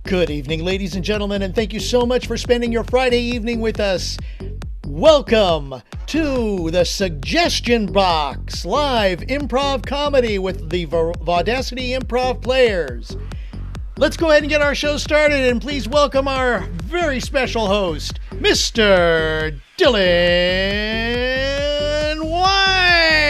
Good evening, ladies and gentlemen, and thank you so much for spending your Friday evening with us. Welcome to the Suggestion Box, live improv comedy with the Vaudacity Improv Players. Let's go ahead and get our show started, and please welcome our very special host, Mr. Dylan White.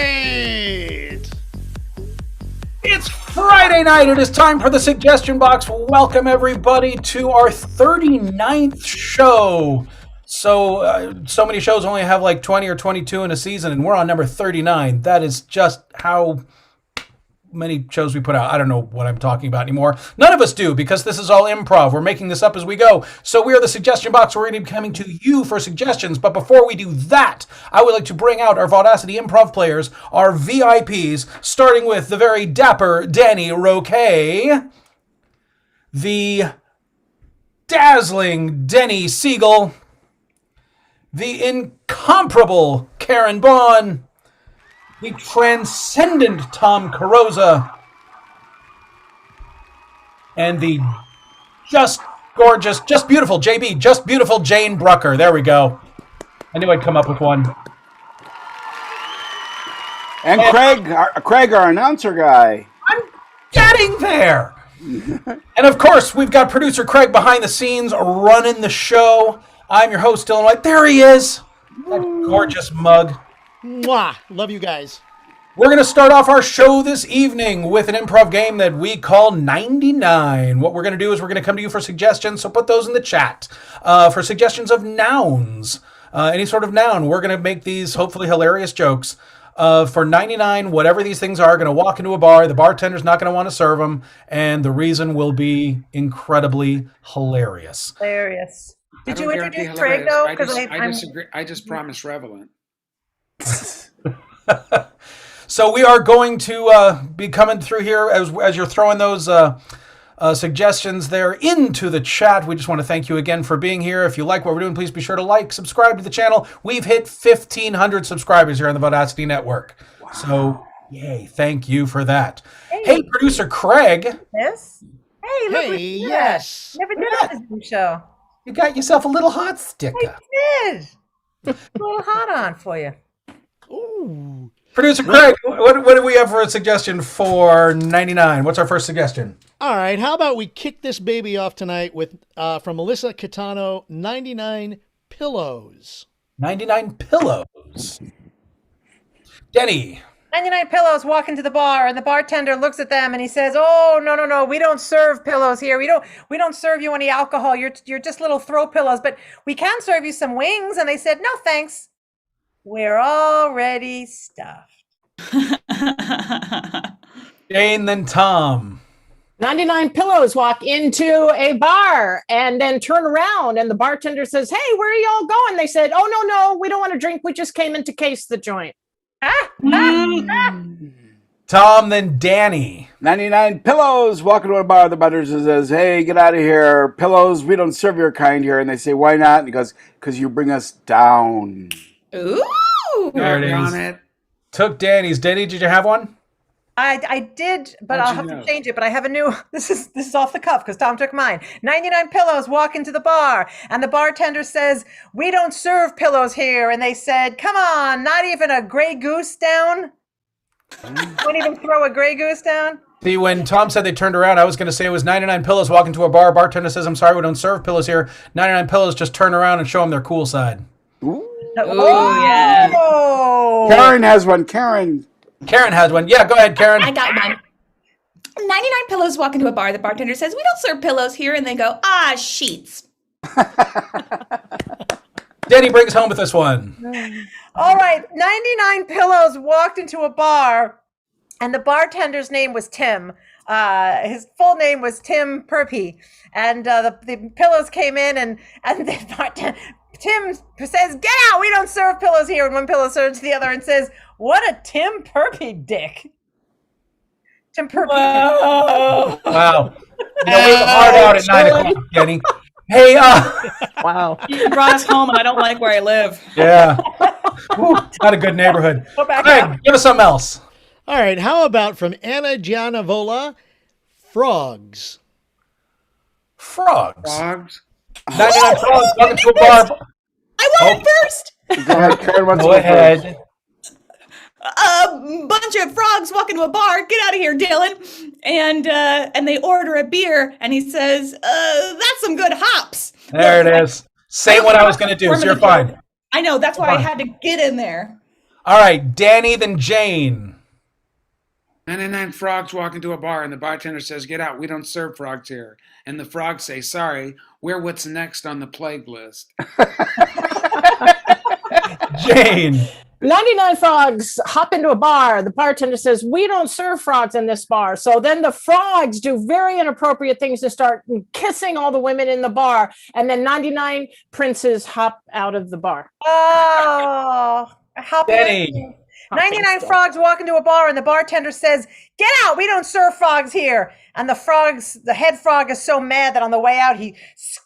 It's Friday night. It is time for the Suggestion Box. Welcome, everybody, to our 39th show. So many shows only have like 20 or 22 in a season, and we're on number 39. That is just how many shows we put out. I don't know what I'm talking about anymore. None of us do, because this is all improv. We're making this up as we go. So we are the Suggestion Box. We're going to be coming to you for suggestions. But before we do that, I would like to bring out our Vaudacity Improv Players, our VIPs, starting with the very dapper Danny Roquet, the dazzling Denny Siegel, the incomparable Karen Bond, the transcendent Tom Carosa, and the just gorgeous, just beautiful JB, just beautiful Jane Brucker. There we go. I knew I'd come up with one. And Craig, our announcer guy. I'm getting there. And of course, we've got producer Craig behind the scenes running the show. I'm your host, Dylan White. There he is. That gorgeous mug. Mwah! Love you guys. We're going to start off our show this evening with an improv game that we call 99. What we're going to do is we're going to come to you for suggestions, so put those in the chat. For suggestions of nouns, any sort of noun, we're going to make these hopefully hilarious jokes. For 99, whatever these things are, going to walk into a bar, the bartender's not going to want to serve them, and the reason will be incredibly hilarious. Hilarious. Did you introduce Craig, though? I disagree. I just promised relevant. So we are going to be coming through here as you're throwing those suggestions there into the chat. We just want to thank you again for being here. If you like what we're doing, please be sure to like, subscribe to the channel. We've hit 1,500 subscribers here on the Vaudacity Network. Wow. So, yay, thank you for that. Hey, producer Craig. Yes? Hey, look, Hey, yes. Never did this new show. You got yourself a little hot sticker. I did. A little hot on for you. Ooh. Producer Craig, what do we have for a suggestion for 99? What's our first suggestion? All right, how about we kick this baby off tonight with, from Melissa Catano, 99 Pillows. 99 pillows. Denny. 99 pillows walk into the bar, and the bartender looks at them and he says, "Oh, no, we don't serve pillows here. We don't serve you any alcohol. You're just little throw pillows, but we can serve you some wings." And they said, "No, thanks. We're already stuffed." Jane, then Tom. 99 pillows walk into a bar and then turn around, and the bartender says, "Hey, where are y'all going?" They said, "Oh, no, we don't want to drink. We just came in to case the joint." Tom, then Danny. 99 pillows. Walking to a bar, the bartender says, "Hey, get out of here. Pillows, we don't serve your kind here." And they say, "Why not?" And he goes, "Because you bring us down." Ooh, there it is. On it. Took Danny's. Danny, did you have one? I did, but I'll have to change it. But I have a new. This is off the cuff because Tom took mine. 99 pillows walk into the bar, and the bartender says, "We don't serve pillows here." And they said, "Come on, not even a Grey Goose down. Won't even throw a Grey Goose down." See, when Tom said they turned around, I was going to say it was 99 pillows walk into a bar. Bartender says, "I'm sorry, we don't serve pillows here." 99 pillows just turn around and show them their cool side. Ooh. Oh, yeah. Karen has one. Karen has one. Yeah, go ahead, Karen. I got one. 99 pillows walk into a bar. The bartender says, "We don't serve pillows here." And they go, "Ah, sheets." Danny brings home with this one. All right. 99 pillows walked into a bar, and the bartender's name was Tim. His full name was Tim Purpey. And the pillows came in, and the bartender, Tim says, "Get out, we don't serve pillows here." And one pillow turns to the other and says, "What a Tim Purpey dick." Tim Purpey. Wow. Wow. You know, we have a hard out at 9 o'clock, Jenny. Hey, Wow. You brought us home, and I don't like where I live. Yeah. Woo, not a good neighborhood. Go back Craig, up. give us something else. All right, how about from Anna Gianavola, Frogs? Frogs. Frogs. 99 frogs walk into a bar. I want it first. Go ahead, Karen. Wants to Go go first. ahead. A bunch of frogs walk into a bar. Get out of here, Dylan. And they order a beer, and he says, "That's some good hops." There it is. Say what I was going to do, so you're fine. I know. That's why I Fine. had to get in there. All right, Danny, then Jane. 99 frogs walk into a bar and the bartender says, "Get out, we don't serve frogs here." And the frogs say, "Sorry, we're what's next on the plague list." Jane. 99 frogs hop into a bar. The bartender says, "We don't serve frogs in this bar." So then the frogs do very inappropriate things to start kissing all the women in the bar. And then 99 princes hop out of the bar. Oh, Benny. 99 frogs walk into a bar and the bartender says, "Get out, we don't serve frogs here." And the head frog is so mad that on the way out,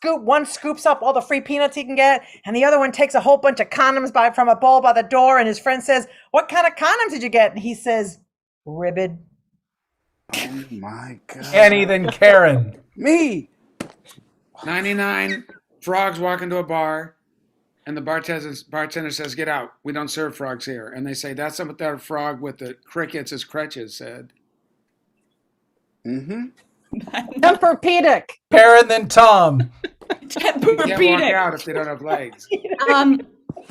one scoops up all the free peanuts he can get, and the other one takes a whole bunch of condoms from a bowl by the door, and his friend says, "What kind of condoms did you get?" And he says, "Ribbed." Oh my God. Annie, then Karen. Me. 99 frogs walk into a bar and the bartender says, "Get out, we don't serve frogs here." And they say, "That's what that frog with the crickets as crutches said." Mm-hmm. Tempur-Pedic. Karen, then Tom. You can't walk out if they don't have legs.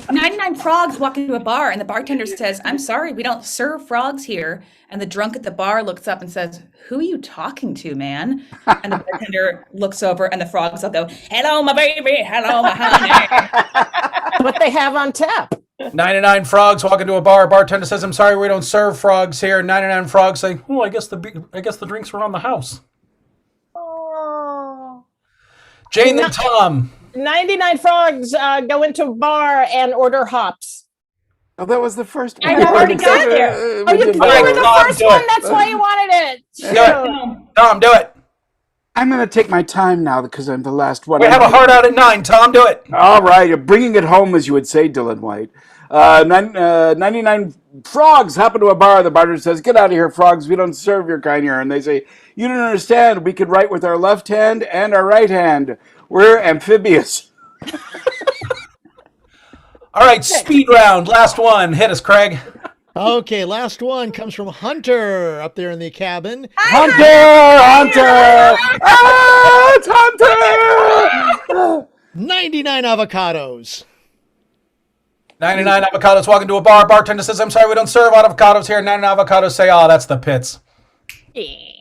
99 frogs walk into a bar, and the bartender says, "I'm sorry, we don't serve frogs here." And the drunk at the bar looks up and says, "Who are you talking to, man?" And the bartender looks over, and the frogs will go, "Hello, my baby. Hello, my honey." What they have on tap. 99 frogs walk into a bar. Bartender says, "I'm sorry, we don't serve frogs here." 99 frogs say, "Oh, I guess the drinks were on the house." Oh. Jane, then Tom. 99 frogs go into a bar and order hops. Oh, that was the first one. I already got there. Oh, you were Tom, the first do one. it. That's why you wanted it. Do it. Tom, do it. I'm going to take my time now because I'm the last one. We have a heart out at 9. Tom, do it. All right, you're bringing it home, as you would say, Dylan White. 99 frogs hop into a bar. The bartender says, "Get out of here, frogs. We don't serve your kind here." And they say, "You don't understand. We can write with our left hand and our right hand. We're amphibious." All right, speed round. Last one. Hit us, Craig. Okay, last one comes from Hunter up there in the cabin. Hunter! Ah, it's Hunter! 99 avocados. 99 avocados walk into a bar. Bartender says, "I'm sorry, we don't serve avocados here." 99 avocados say, "Oh, that's the pits."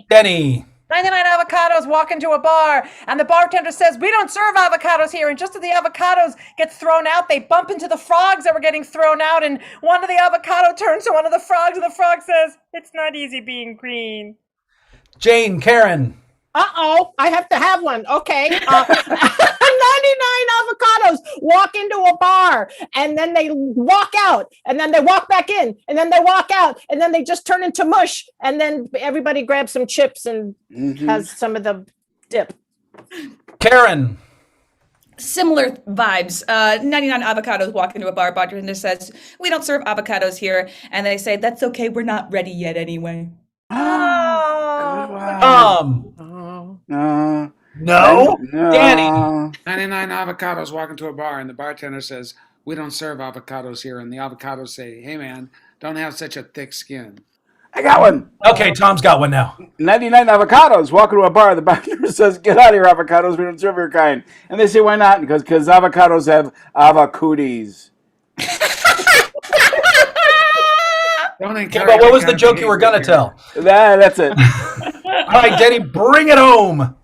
Denny. 99 avocados walk into a bar, and the bartender says, "We don't serve avocados here." And just as the avocados get thrown out, they bump into the frogs that were getting thrown out, and one of the avocado turns to one of the frogs, and the frog says, "It's not easy being green." Jane, Karen. Uh-oh, I have to have one. Okay. 99 avocados walk into a bar, and then they walk out, and then they walk back in, and then they walk out, and then they just turn into mush, and then everybody grabs some chips and has some of the dip. Karen. Similar vibes. 99 avocados walk into a bar. Bartender says, "We don't serve avocados here." And they say, "That's okay. We're not ready yet anyway." Tom. No. Danny. 99 avocados walk into a bar and the bartender says, "We don't serve avocados here." And the avocados say, "Hey man, don't have such a thick skin." I got one. Okay, Tom's got one now. 99 avocados walk into a bar. The bartender says, "Get out of here, avocados. We don't serve your kind." And they say, "Why not?" Because avocados have avocooties. Okay, but what was the joke you were going to tell? That's it. All right, Denny, bring it home. 99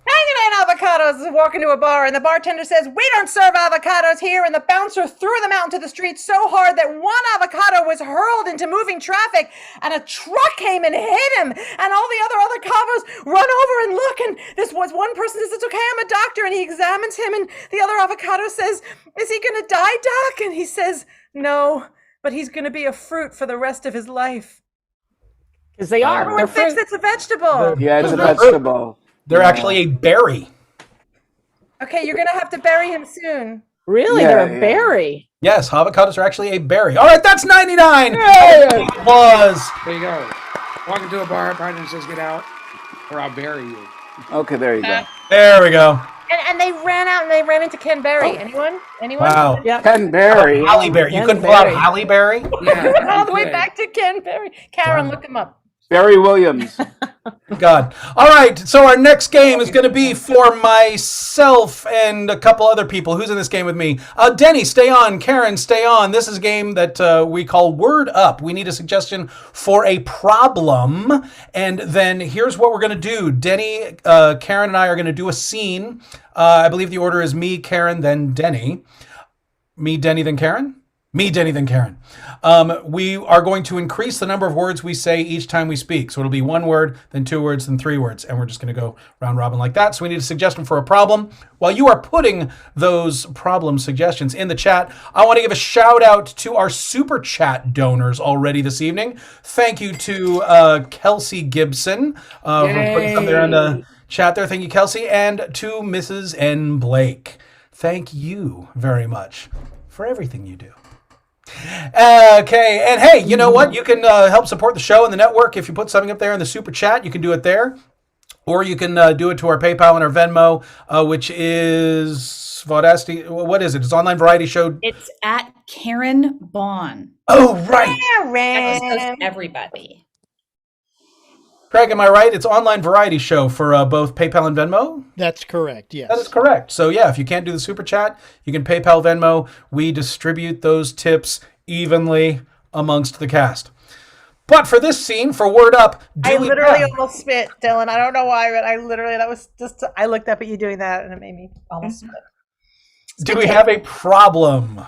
avocados walk into a bar, and the bartender says, "We don't serve avocados here." And the bouncer threw them out into the street so hard that one avocado was hurled into moving traffic, and a truck came and hit him. And all the other avocados run over and look, and this was one person says, "It's okay, I'm a doctor." And he examines him, and the other avocado says, "Is he going to die, Doc?" And he says, "No, but he's going to be a fruit for the rest of his life." Because they are. Everyone thinks it's a vegetable. Yeah, it's a vegetable. They're actually a berry. Okay, you're going to have to bury him soon. Really? Yeah, They're a yeah. berry. Yes, avocados are actually a berry. All right, that's 99. Yay! Applause. There you go. Walk into a bar, bartender says, "Get out, or I'll bury you." Okay, there you go. There we go. And they ran out and they ran into Ken Berry. Anyone? Wow. Yep. Ken Berry. Halle Berry. You Ken couldn't pull out Berry. Halle Berry? Yeah, All the way okay. back to Ken Berry. Karen, look him up. Barry Williams. God. All right. So our next game is going to be for myself and a couple other people. Who's in this game with me? Denny, stay on. Karen, stay on. This is a game that we call Word Up. We need a suggestion for a problem. And then here's what we're going to do. Denny, Karen, and I are going to do a scene. I believe the order is me, Karen, then Denny. Me, Denny, then Karen? Me, Denny, then Karen. We are going to increase the number of words we say each time we speak. So it'll be 1 word, then 2 words, then 3 words. And we're just going to go round robin like that. So we need a suggestion for a problem. While you are putting those problem suggestions in the chat, I want to give a shout out to our super chat donors already this evening. Thank you to Kelsey Gibson for putting something there in the chat there. Thank you, Kelsey. And to Mrs. N. Blake. Thank you very much for everything you do. Okay, and hey, you know what? You can help support the show and the network if you put something up there in the super chat. You can do it there, or you can do it to our PayPal and our Venmo, which is Vaudacity. What is it? It's Online Variety Show. It's at Karen Bond. Oh, right. That just Karen. goes everybody. Craig, am I right? It's Online Variety Show for both PayPal and Venmo? That's correct, yes. That is correct. So yeah, if you can't do the super chat, you can PayPal, Venmo. We distribute those tips evenly amongst the cast. But for this scene, for Word Up, I literally almost spit, Dylan. I don't know why, but that was just, I looked up at you doing that and it made me almost spit. do we have a problem?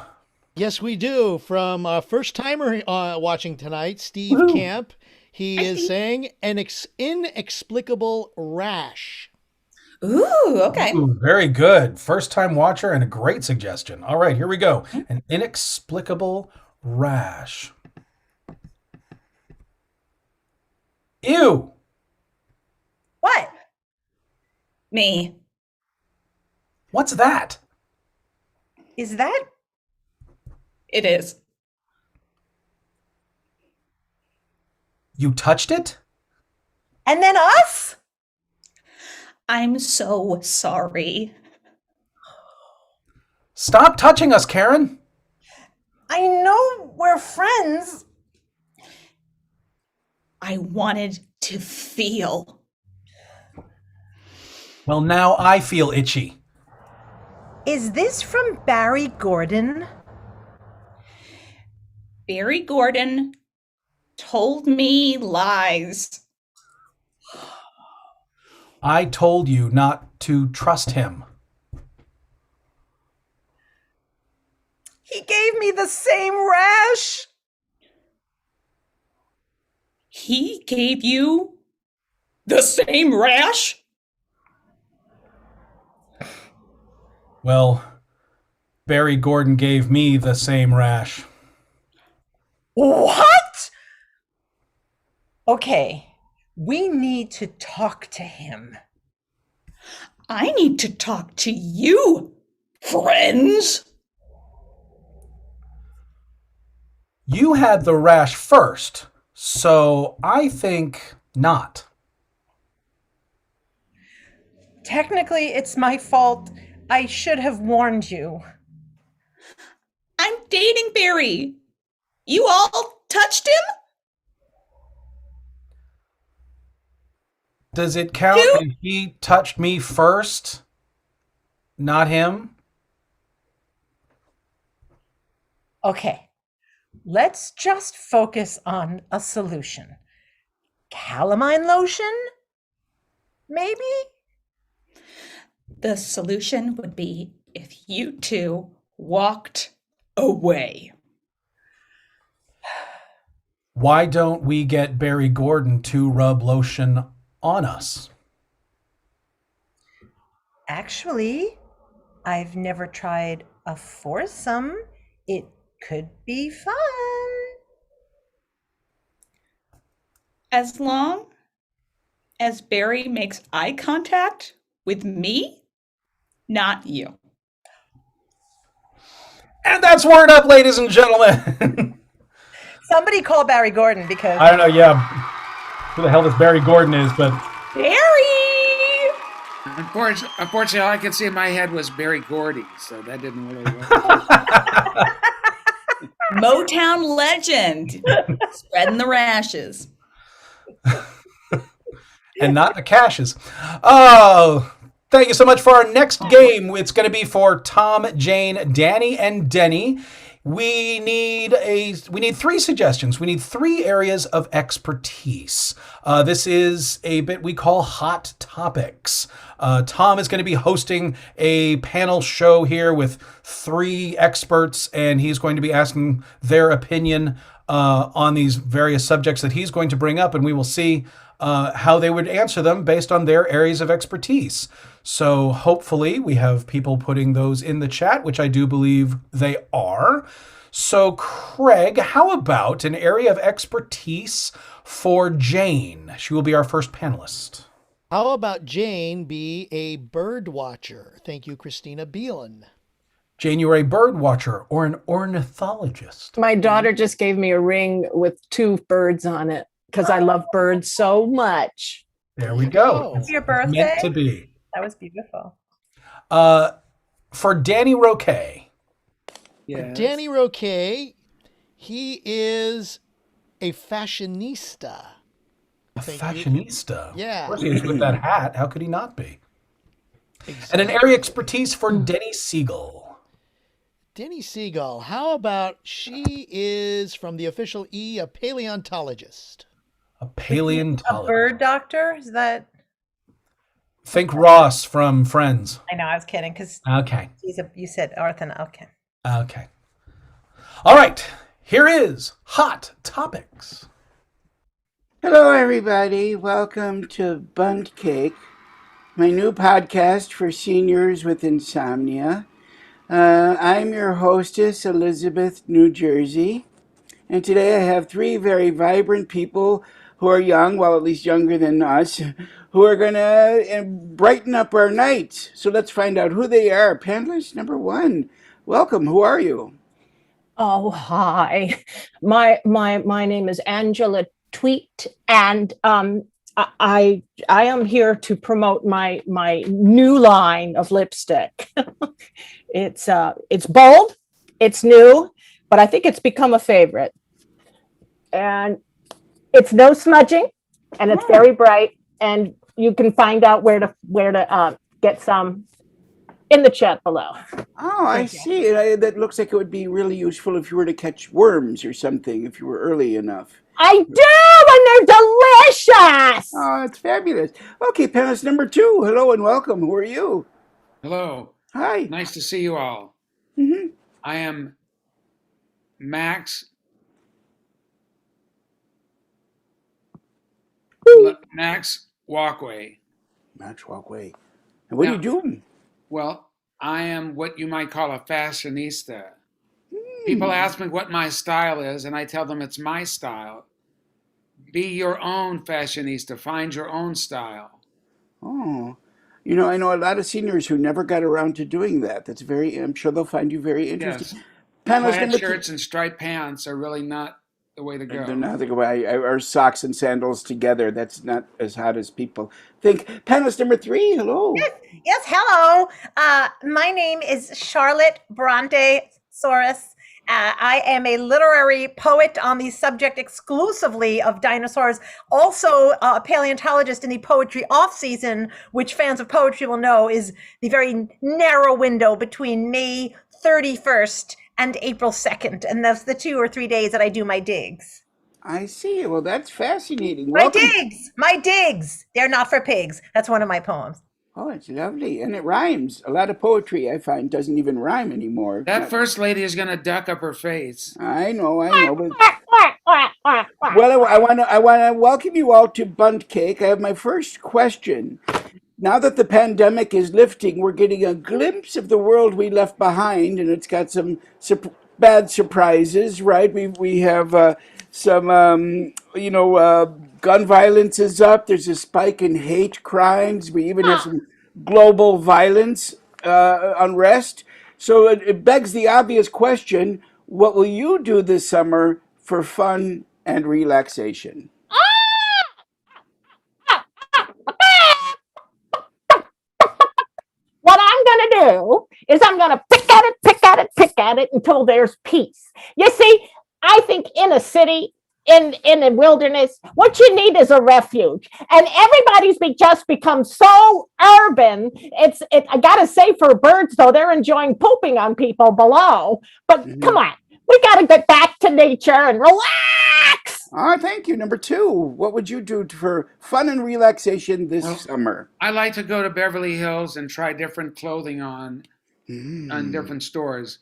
Yes, we do. From a first-timer watching tonight, Steve Woohoo. Camp. He is saying an inexplicable rash. Ooh, okay. Ooh, very good. First time watcher and a great suggestion. All right, here we go. An inexplicable rash. Ew. What? Me. What's that? Is that? It is. You touched it? And then us? I'm so sorry. Stop touching us, Karen. I know we're friends. I wanted to feel. Well, now I feel itchy. Is this from Barry Gordon? Barry Gordon told me lies. I told you not to trust him. He gave me the same rash. He gave you the same rash? Well, Barry Gordon gave me the same rash. What? Okay, we need to talk to him. I need to talk to you, friends. You had the rash first, so I think not. Technically, it's my fault. I should have warned you. I'm dating Barry. You all touched him? Does it count if he touched me first, not him? Okay, let's just focus on a solution. Calamine lotion? Maybe? The solution would be if you two walked away. Why don't we get Barry Gordon to rub lotion on us? Actually, I've never tried a foursome. It could be fun. As long as Barry makes eye contact with me, not you. And that's Word Up, ladies and gentlemen. Somebody call Barry Gordon because I don't know, yeah, who the hell this Barry Gordon is, but Barry! Unfortunately, all I could see in my head was Barry Gordy, so that didn't really work. Motown legend, spreading the rashes. And not the caches. Oh, thank you so much for our next game. It's going to be for Tom, Jane, Danny, and Denny. We need 3 suggestions. We need 3 areas of expertise. This is a bit we call Hot Topics. Tom is going to be hosting a panel show here with 3 experts, and he's going to be asking their opinion on these various subjects that he's going to bring up, and we will see how they would answer them based on their areas of expertise. So hopefully we have people putting those in the chat, which I do believe they are. So Craig, how about an area of expertise for Jane? She will be our first panelist. How about Jane be a bird watcher? Thank you, Christina Beelan. Jane, you are a bird watcher or an ornithologist. My daughter just gave me a ring with 2 birds on it because I love birds so much. There we go. It's your birthday? Meant to be. That was beautiful. For Danny Roquet. Yes. Danny Roquet, he is a fashionista. A fashionista. Yeah. Of course he is with that hat. How could he not be? Exactly. And an area expertise for Denny Siegel. Denny Siegel, how about she is from the official E, a paleontologist. A paleontologist. A bird doctor? Is that? Think Ross from Friends. I know, I was kidding because Okay. you said Arthur. Okay. Okay. All right. Here is Hot Topics. Hello, everybody. Welcome to Bunt Cake, my new podcast for seniors with insomnia. I'm your hostess, Elizabeth, New Jersey. And today I have 3 very vibrant people who are young, well, at least younger than us, who are going to brighten up our nights. So let's find out who they are. Panelist number 1, welcome. Who are you? Oh, hi. My name is Angela Tweet, and I am here to promote my new line of lipstick. It's bold, it's new, but I think it's become a favorite. And it's no smudging, and it's very bright, and you can find out where to get some in the chat below. Oh, I see. That looks like it would be really useful if you were to catch worms or something, if you were early enough. I do, and they're delicious. Oh, that's fabulous. Okay, panelist number 2, hello and welcome. Who are you? Hello. Hi. Nice to see you all. Mm-hmm. I am Max. Max Walkway. Max Walkway. And what are you doing? Well, I am what you might call a fashionista. People ask me what my style is, and I tell them it's my style. Be your own fashionista. Find your own style. Oh, I know a lot of seniors who never got around to doing that. I'm sure they'll find you very interesting. Yes. Panelist Plaid number shirts and striped pants are really not the way to go. They're not the way. Or socks and sandals together. That's not as hot as people think. Panelist number 3, hello. Yes, hello. My name is Charlotte Bronte Saurus. I am a literary poet on the subject exclusively of dinosaurs, also a paleontologist in the poetry off-season, which fans of poetry will know is the very narrow window between May 31st and April 2nd. And that's the 2 or 3 days that I do my digs. I see. Well, that's fascinating. My digs. They're not for pigs. That's one of my poems. Oh, it's lovely. And it rhymes. A lot of poetry, I find, doesn't even rhyme anymore. That first lady is going to duck up her face. I know. But... Well, I want to welcome you all to Bunt Cake. I have my first question. Now that the pandemic is lifting, we're getting a glimpse of the world we left behind, and it's got some bad surprises, right? We have some, gun violence is up. There's a spike in hate crimes. We even have some global violence, unrest. So it begs the obvious question, what will you do this summer for fun and relaxation? do is I'm going to pick at it until there's peace. You see, I think in a city, in the wilderness, what you need is a refuge. And everybody's just become so urban. I gotta say, for birds though, they're enjoying pooping on people below. But come on, we gotta get back to nature and relax. Thank you. Number 2, what would you do for fun and relaxation this summer? I like to go to Beverly Hills and try different clothing on different stores.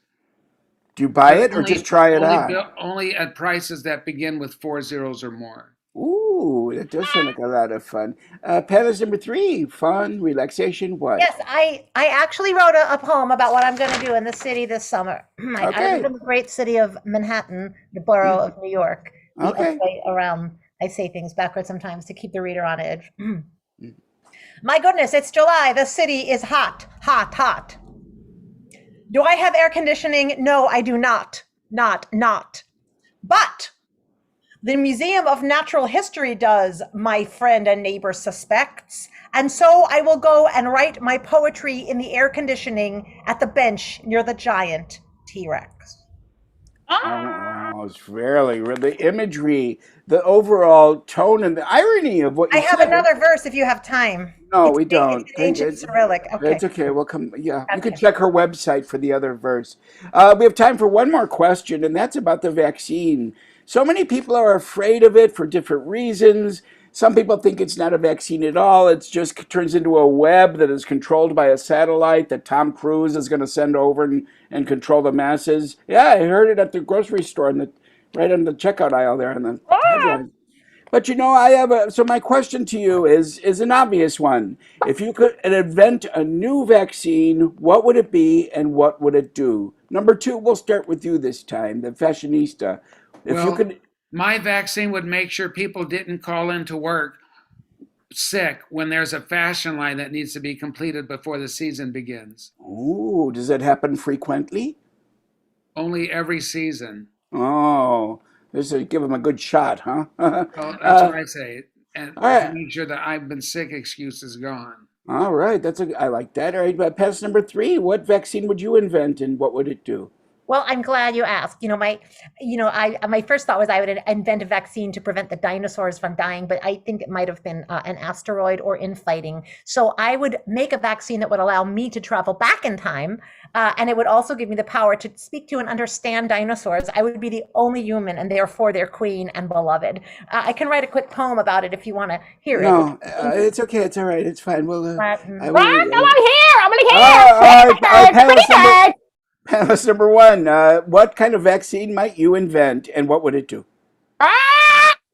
Do you buy it or just try it on? Only at prices that begin with 4 zeros or more. Ooh, that does sound like a lot of fun. Panelist number 3, fun, relaxation, what? Yes, I actually wrote a poem about what I'm going to do in the city this summer. I live in the great city of Manhattan, the borough of New York. The other way around, I say things backwards sometimes to keep the reader on edge. My goodness, it's July. The city is hot, hot, hot. Do I have air conditioning? No, I do not. Not. But the Museum of Natural History does, my friend and neighbor suspects. And so I will go and write my poetry in the air conditioning at the bench near the giant T-Rex. Oh, it's really the imagery, the overall tone, and the irony of what you said. I have another verse if you have time. No, we don't. It's ancient Cyrillic. Okay. It's okay. We'll come. Yeah, you can check her website for the other verse. We have time for one more question, and that's about the vaccine. So many people are afraid of it for different reasons. Some people think it's not a vaccine at all. It just turns into a web that is controlled by a satellite that Tom Cruise is going to send over and control the masses. Yeah, I heard it at the grocery store, right on the checkout aisle there on the tagline. But so my question to you is an obvious one. If you could invent a new vaccine, what would it be and what would it do? Number 2, we'll start with you this time, the fashionista. My vaccine would make sure people didn't call into work sick when there's a fashion line that needs to be completed before the season begins. Ooh, does that happen frequently? Only every season. Oh, this is give them a good shot, huh? Well, that's what I say. And to make sure that I've been sick excuse is gone. All right, I like that. All right, but pass number 3, what vaccine would you invent and what would it do? Well, I'm glad you asked. My first thought was I would invent a vaccine to prevent the dinosaurs from dying, but I think it might have been an asteroid or infighting. So I would make a vaccine that would allow me to travel back in time, and it would also give me the power to speak to and understand dinosaurs. I would be the only human, and therefore their queen and beloved. I can write a quick poem about it if you want to hear it. No, it's okay. It's all right. It's fine. Well, I'm here. Panelist number 1, what kind of vaccine might you invent and what would it do? Well,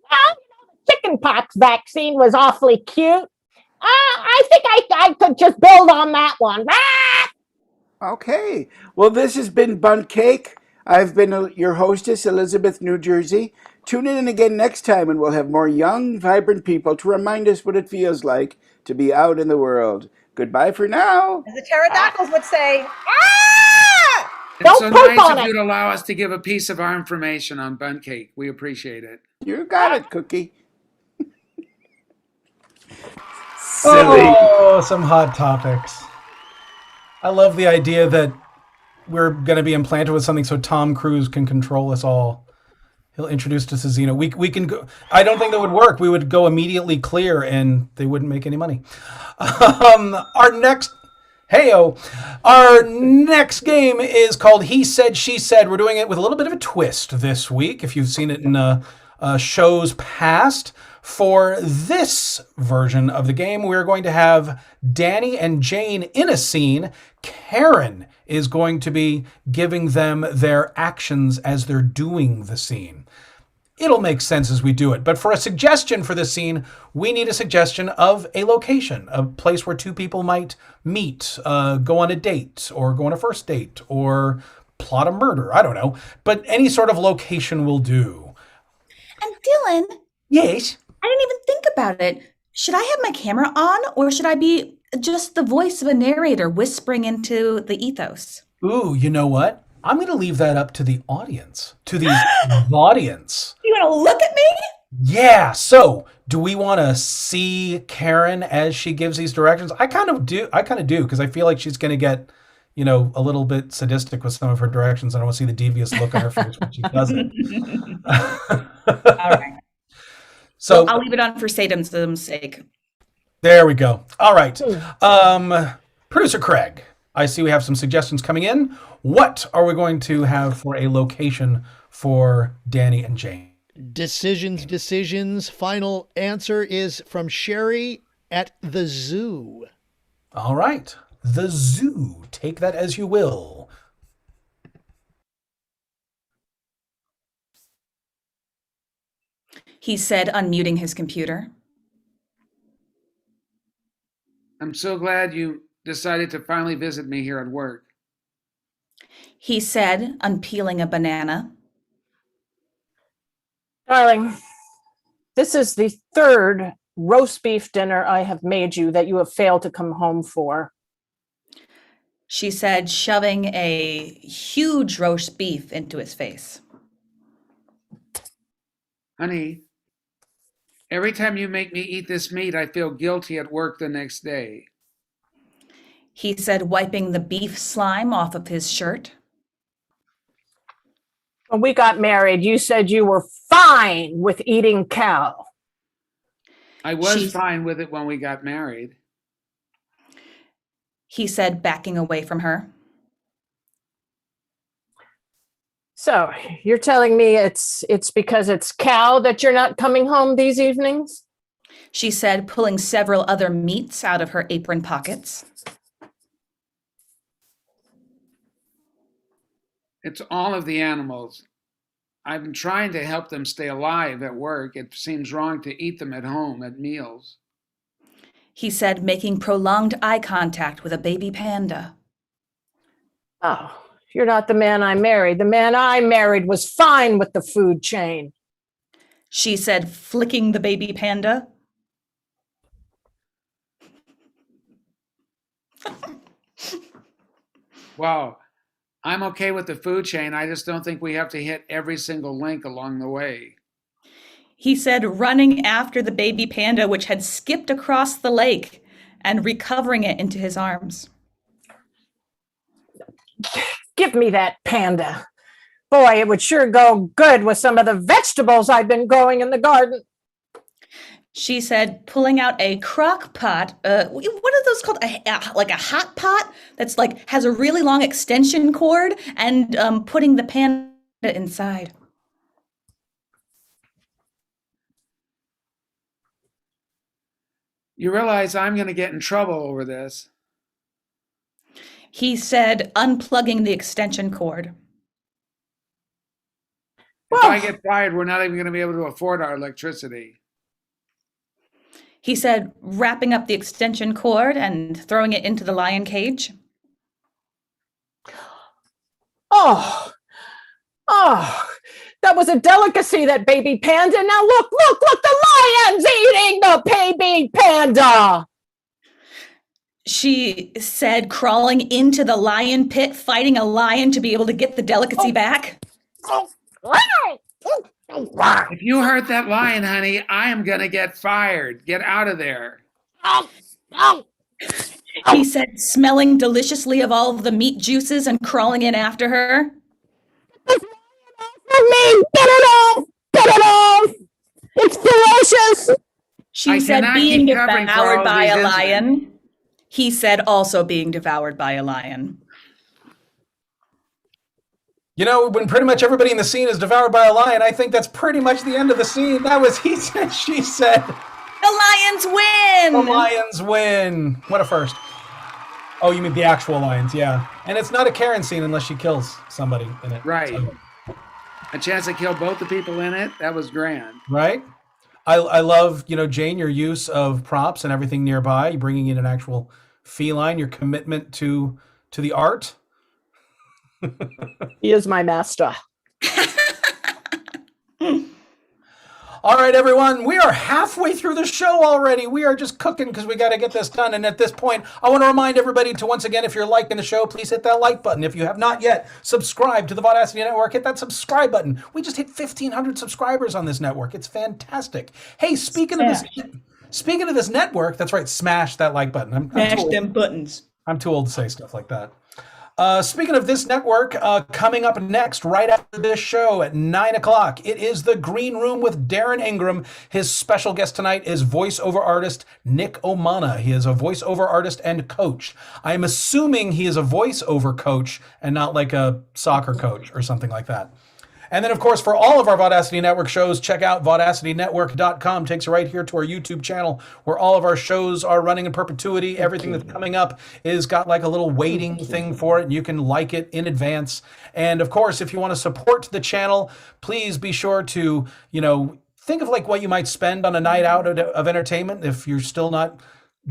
the chickenpox vaccine was awfully cute. I think I could just build on that one. Okay. Well, this has been Bunt Cake. I've been your hostess, Elizabeth, New Jersey. Tune in again next time and we'll have more young, vibrant people to remind us what it feels like to be out in the world. Goodbye for now. As the pterodactyls would say, It's so nice of you to allow us to give a piece of our information on Bunt Cake. We appreciate it. You got it, Cookie. Silly. Oh, some hot topics. I love the idea that we're going to be implanted with something so Tom Cruise can control us all. He'll introduce us to Xena. We can go. I don't think that would work. We would go immediately clear, and they wouldn't make any money. Our next game is called He Said, She Said. We're doing it with a little bit of a twist this week. If you've seen it in shows past, for this version of the game, we're going to have Danny and Jane in a scene. Karen is going to be giving them their actions as they're doing the scene. It'll make sense as we do it. But for a suggestion for this scene, we need a suggestion of a location, a place where two people might meet, go on a date, or go on a first date, or plot a murder. I don't know. But any sort of location will do. And Dylan? Yes? I didn't even think about it. Should I have my camera on, or should I be just the voice of a narrator whispering into the ethos? Ooh, you know what? I'm going to leave that up to the audience, to the audience. You want to look at me? Yeah. So, do we want to see Karen as she gives these directions? I kind of do, because I feel like she's going to get a little bit sadistic with some of her directions. I don't want to see the devious look on her face when she does it. All right. So I'll leave it on for sadism's sake. there we go. All right. Producer Craig, I see we have some suggestions coming in. What are we going to have for a location for Danny and Jane? Decisions. Final answer is from Sherry at the zoo. All right. The zoo. Take that as you will. He said, unmuting his computer. I'm so glad you decided to finally visit me here at work. He said, unpeeling a banana. Darling, this is the third roast beef dinner I have made you that you have failed to come home for. She said, shoving a huge roast beef into his face. Honey, every time you make me eat this meat, I feel guilty at work the next day. He said, wiping the beef slime off of his shirt. When we got married, you said you were fine with eating cow. I was fine with it when we got married. He said, backing away from her. So you're telling me it's because it's cow that you're not coming home these evenings? She said, pulling several other meats out of her apron pockets. It's all of the animals. I've been trying to help them stay alive at work. It seems wrong to eat them at home at meals. He said, making prolonged eye contact with a baby panda. Oh, you're not the man I married. The man I married was fine with the food chain. She said, flicking the baby panda. Wow. I'm okay with the food chain. I just don't think we have to hit every single link along the way. He said, running after the baby panda, which had skipped across the lake, and recovering it into his arms. Give me that panda. Boy, it would sure go good with some of the vegetables I've been growing in the garden. She said, pulling out a crock pot. What are those called? Like a hot pot that's like has a really long extension cord, and putting the panda inside. You realize I'm going to get in trouble over this. He said, unplugging the extension cord. If I get fired, we're not even going to be able to afford our electricity. He said, wrapping up the extension cord and throwing it into the lion cage. Oh, that was a delicacy, that baby panda. Now look, the lion's eating the baby panda. She said, crawling into the lion pit, fighting a lion to be able to get the delicacy back. If you hurt that lion, honey, I am going to get fired. Get out of there. He said, smelling deliciously of all of the meat juices and crawling in after her. Get it off! It's delicious! She said, being devoured by a lion. He said, also being devoured by a lion. You know, when pretty much everybody in the scene is devoured by a lion, I think that's pretty much the end of the scene. That was he said, she said. The Lions win! The Lions win. What a first. Oh, you mean the actual Lions, yeah. And it's not a Karen scene unless she kills somebody in it. Right. So. A chance to kill both the people in it, that was grand. Right? I love, Jane, your use of props and everything nearby. You bringing in an actual feline, your commitment to the art. He is my master. All right, everyone, we are halfway through the show already. We are just cooking because we got to get this done. And at this point, I want to remind everybody to, once again, if you're liking the show, please hit that like button. If you have not yet subscribed to the Vaudacity Network, hit that subscribe button. We just hit 1,500 subscribers on this network. It's fantastic. Hey, speaking of this network, that's right, smash that like button. Smash them buttons. I'm too old to say stuff like that. Speaking of this network, coming up next, right after this show at 9 o'clock, it is The Green Room with Darren Ingram. His special guest tonight is voiceover artist Nick Omana. He is a voiceover artist and coach. I'm assuming he is a voiceover coach and not like a soccer coach or something like that. And then, of course, for all of our Vaudacity Network shows, check out VaudacityNetwork.com. Takes you right here to our YouTube channel where all of our shows are running in perpetuity. Everything that's coming up is got like a little waiting thing for it, and you can like it in advance. And, of course, if you want to support the channel, please be sure to, think of like what you might spend on a night out of entertainment if you're still not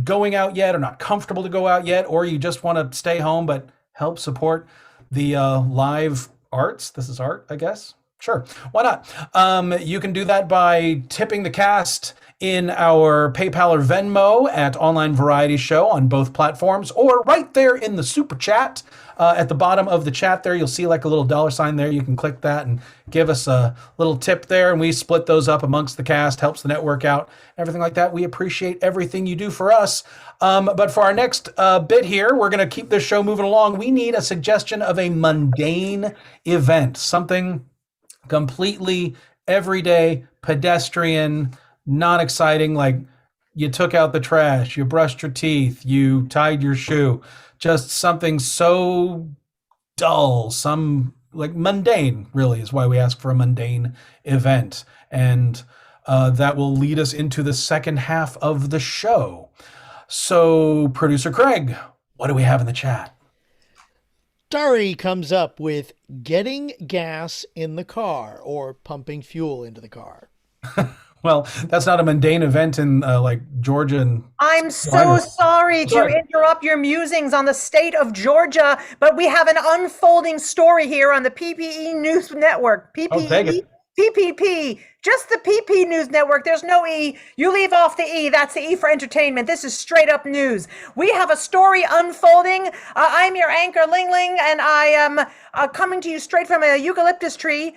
going out yet or not comfortable to go out yet, or you just want to stay home but help support the live arts. This is art, I guess. Sure, why not? You can do that by tipping the cast in our PayPal or Venmo at Online Variety Show on both platforms, or right there in the super chat. At the bottom of the chat there, you'll see like a little $sign there. You can click that and give us a little tip there, and we split those up amongst the cast, helps the network out, everything like that. We appreciate everything you do for us. But for our next bit here, we're going to keep this show moving along. We need a suggestion of a mundane event, something completely everyday, pedestrian, non-exciting, like you took out the trash, you brushed your teeth, you tied your shoe. Just something so dull, some like mundane, really, is why we ask for a mundane event. And that will lead us into the second half of the show. So, Producer Craig, what do we have in the chat? Dari comes up with getting gas in the car or pumping fuel into the car. Well, that's not a mundane event in like Georgia and I'm so sorry to interrupt your musings on the state of Georgia, but we have an unfolding story here on the PPE News Network. PPP, just the PP News Network. There's no E. You leave off the E. That's the E for entertainment. This is straight up news. We have a story unfolding. I'm your anchor, Ling Ling, and I am coming to you straight from a eucalyptus tree.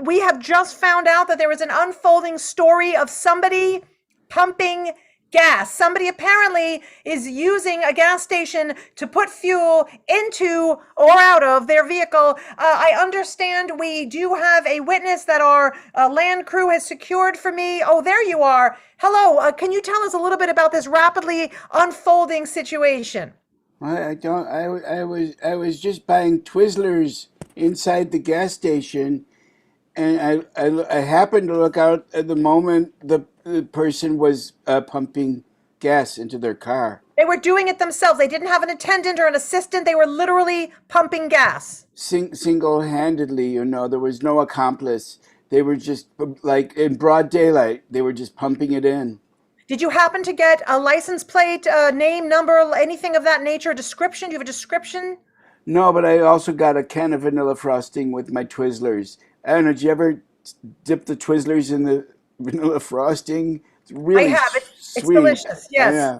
We have just found out that there is an unfolding story of somebody pumping gas. Somebody apparently is using a gas station to put fuel into or out of their vehicle. I understand we do have a witness that our land crew has secured for me. Oh, there you are. Hello. Can you tell us a little bit about this rapidly unfolding situation? I don't. I was just buying Twizzlers inside the gas station, and I happened to look out at the moment the person was pumping gas into their car. They were doing it themselves. They didn't have an attendant or an assistant. They were literally pumping gas. Single-handedly, there was no accomplice. They were just like in broad daylight. They were just pumping it in. Did you happen to get a license plate, name, number, anything of that nature, a description? Do you have a description? No, but I also got a can of vanilla frosting with my Twizzlers. I don't know, did you ever dip the Twizzlers in the vanilla frosting? It's really I have. It's sweet. delicious, yes. Yeah.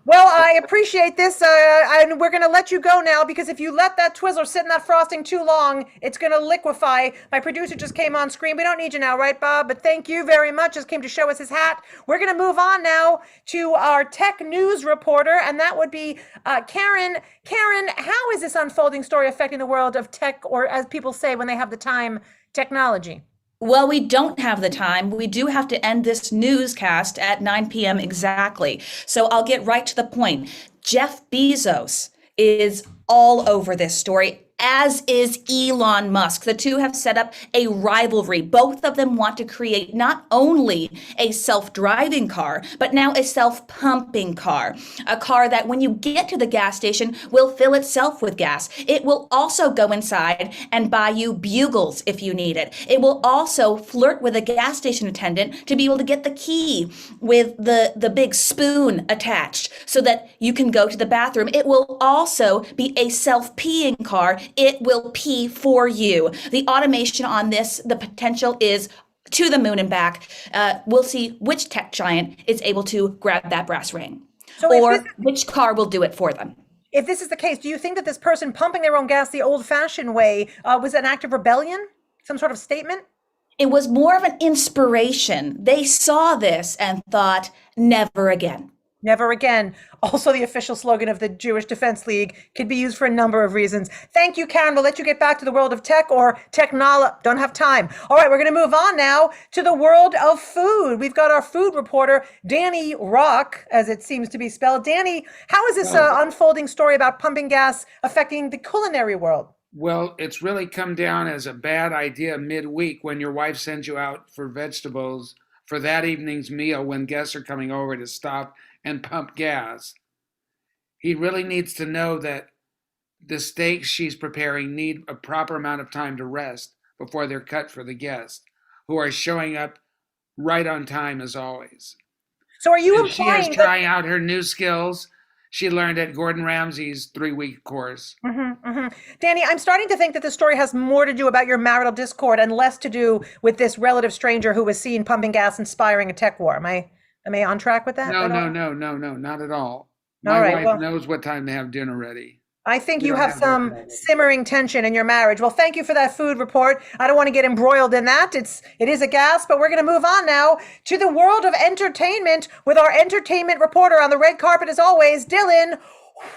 Well, I appreciate this, and we're going to let you go now, because if you let that Twizzler sit in that frosting too long, it's going to liquefy. My producer just came on screen. We don't need you now, right, Bob? But thank you very much. Just came to show us his hat. We're going to move on now to our tech news reporter, and that would be Karen. Karen, how is this unfolding story affecting the world of tech, or as people say when they have the time, technology? Well, we don't have the time. We do have to end this newscast at 9 p.m. exactly. So I'll get right to the point. Jeff Bezos is all over this story, as is Elon Musk. The two have set up a rivalry. Both of them want to create not only a self-driving car, but now a self-pumping car. A car that when you get to the gas station will fill itself with gas. It will also go inside and buy you bugles if you need it. It will also flirt with a gas station attendant to be able to get the key with the big spoon attached so that you can go to the bathroom. It will also be a self-peeing car. It will pee for you. The automation on this, the potential is to the moon and back. We'll see which tech giant is able to grab that brass ring, or which car will do it for them. If this is the case, do you think that this person pumping their own gas the old-fashioned way was an act of rebellion? Some sort of statement? It was more of an inspiration. They saw this and thought, never again. Never again. Also, the official slogan of the Jewish Defense League could be used for a number of reasons. Thank you, Karen. We'll let you get back to the world of tech or technology. Don't have time. All right, we're going to move on now to the world of food. We've got our food reporter, Danny Rock, as it seems to be spelled. Danny, how is this unfolding story about pumping gas affecting the culinary world? Well, it's really come down as a bad idea midweek when your wife sends you out for vegetables for that evening's meal when guests are coming over to stop and pump gas. He really needs to know that the steaks she's preparing need a proper amount of time to rest before they're cut for the guests, who are showing up right on time as always. So are you And she is implying trying out her new skills she learned at Gordon Ramsay's 3-week course. Danny, I'm starting to think that the story has more to do about your marital discord and less to do with this relative stranger who was seen pumping gas inspiring a tech war. Am I on track with that? No, not at all. All My right, wife knows what time to have dinner ready. I think We you don't have have some that. simmering tension in your marriage. Well, thank you for that food report. I don't want to get embroiled in that. It is a gas, but we're going to move on now to the world of entertainment with our entertainment reporter on the red carpet, as always, Dylan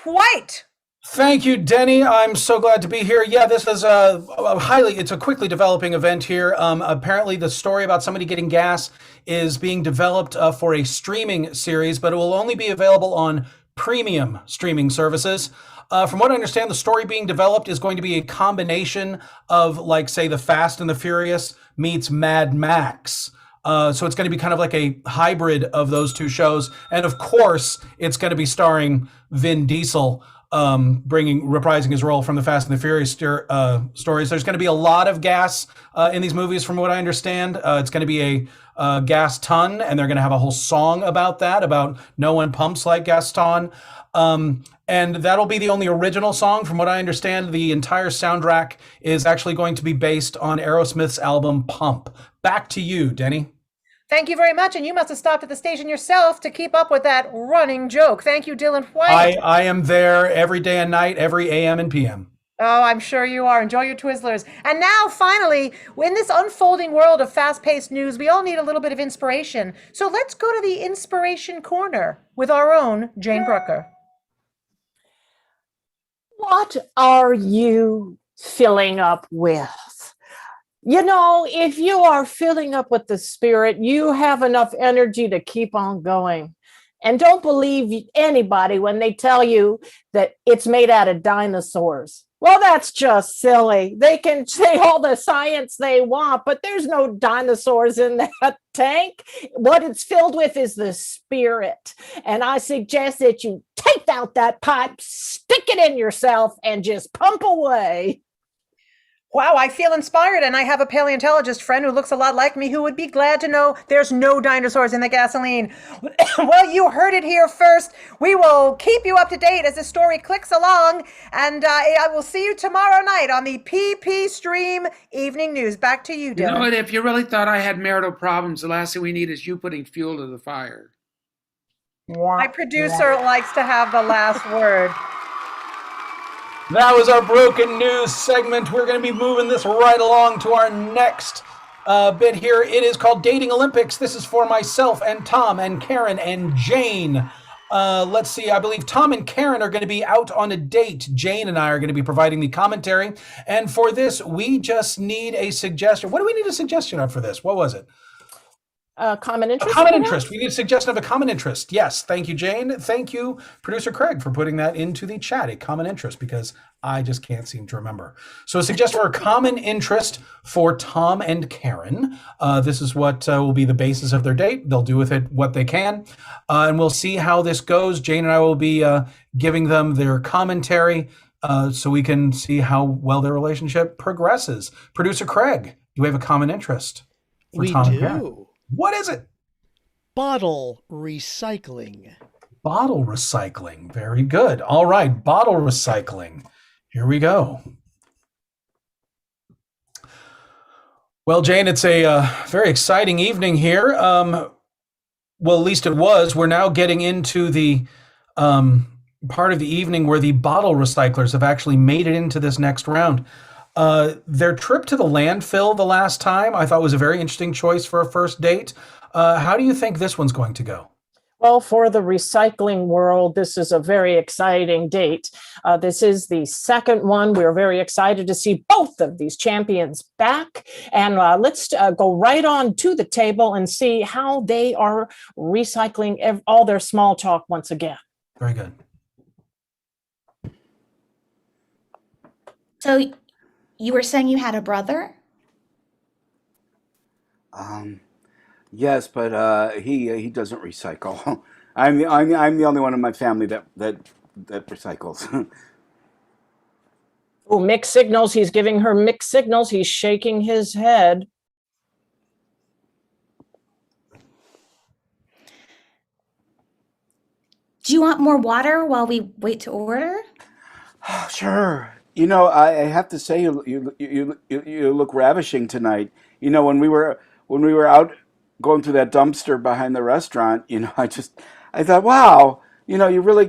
White. Thank you, Denny. I'm so glad to be here. Yeah, this is it's a quickly developing event here. Apparently the story about somebody getting gas is being developed for a streaming series, but it will only be available on premium streaming services. From what I understand, the story being developed is going to be a combination of, like, say, The Fast and the Furious meets Mad Max. So it's going to be kind of like a hybrid of those two shows. And of course, it's going to be starring Vin Diesel, reprising his role from the Fast and the Furious stories. There's going to be a lot of gas in these movies, from what I understand. It's going to be a gas ton, and they're going to have a whole song about that, about no one pumps like Gaston. And that'll be the only original song. From what I understand, the entire soundtrack is actually going to be based on Aerosmith's album Pump. Back to you, Denny. Thank you very much. And you must have stopped at the station yourself to keep up with that running joke. Thank you, Dylan White. I am there every day and night, every AM and PM. Oh, I'm sure you are. Enjoy your Twizzlers. And now, finally, in this unfolding world of fast-paced news, we all need a little bit of inspiration. So let's go to the Inspiration Corner with our own Jane Brucker. What are you filling up with? You know, if you are filling up with the Spirit, you have enough energy to keep on going. And don't believe anybody when they tell you that it's made out of dinosaurs. Well, that's just silly. They can say all the science they want, but there's no dinosaurs in that tank. What it's filled with is the Spirit. And I suggest that you take out that pipe, stick it in yourself, and just pump away. Wow, I feel inspired, and I have a paleontologist friend who looks a lot like me who would be glad to know there's no dinosaurs in the gasoline. Well, you heard it here first. We will keep you up to date as the story clicks along, and I will see you tomorrow night on the PP Stream Evening News. Back to you, Dylan. You know what? If you really thought I had marital problems, the last thing we need is you putting fuel to the fire. My producer likes to have the last word. That was our broken news segment. We're going to be moving this right along to our next bit here. It is called Dating Olympics. This is for myself and Tom and Karen and Jane. Let's see. I believe Tom and Karen are going to be out on a date. Jane and I are going to be providing the commentary. And for this, we just need a suggestion. What do we need a suggestion of for this? What was it? Common interest? A common interest. We need a suggestion of a common interest. Yes. Thank you, Jane. Thank you, Producer Craig, for putting that into the chat, a common interest, because I just can't seem to remember. So a suggestion for a common interest for Tom and Karen. This is what will be the basis of their date. They'll do with it what they can. And we'll see how this goes. Jane and I will be giving them their commentary so we can see how well their relationship progresses. Producer Craig, do we have a common interest for We Tom and do. Karen? What is it? Bottle recycling. Bottle recycling. Very good. All right. Bottle recycling. Here we go. Well, Jane, it's a very exciting evening here. Well, at least it was. We're now getting into the part of the evening where the bottle recyclers have actually made it into this next round. Their trip to the landfill the last time I thought was a very interesting choice for a first date. How do you think this one's going to go? Well, for the recycling world, this is a very exciting date. This is the second one. We're very excited to see both of these champions back. And let's go right on to the table and see how they are recycling all their small talk once again. Very good. So you were saying you had a brother? Yes, but he doesn't recycle. I'm the only one in my family that recycles. Oh, mixed signals. He's giving her mixed signals. He's shaking his head. Do you want more water while we wait to order? Sure. You know, I have to say you look ravishing tonight. You know, when we were out going through that dumpster behind the restaurant, you know, I thought, wow, you know, you really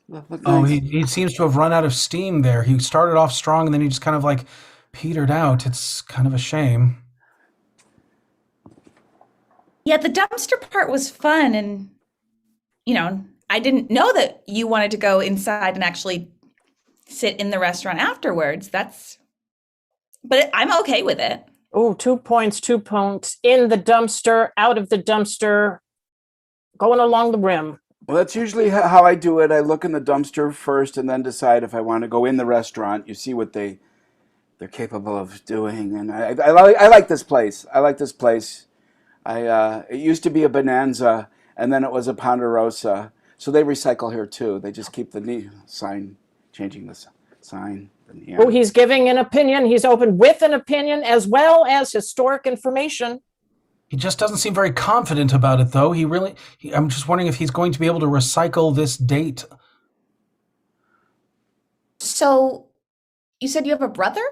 look Oh, nice. he seems to have run out of steam there. He started off strong and then he just kind of like petered out. It's kind of a shame. Yeah, the dumpster part was fun. And, I didn't know that you wanted to go inside and actually sit in the restaurant afterwards. But I'm okay with it. Oh, 2 points, 2 points. In the dumpster, out of the dumpster, going along the rim. Well, that's usually how I do it. I look in the dumpster first and then decide if I want to go in the restaurant. You see what they're capable of doing, and I like this place. I like this place. It used to be a Bonanza, and then it was a Ponderosa. So they recycle here too. They just keep the sign, changing the sign. Yeah. Oh, he's giving an opinion. He's open with an opinion as well as historic information. He just doesn't seem very confident about it, though. I'm just wondering if he's going to be able to recycle this date. So you said you have a brother?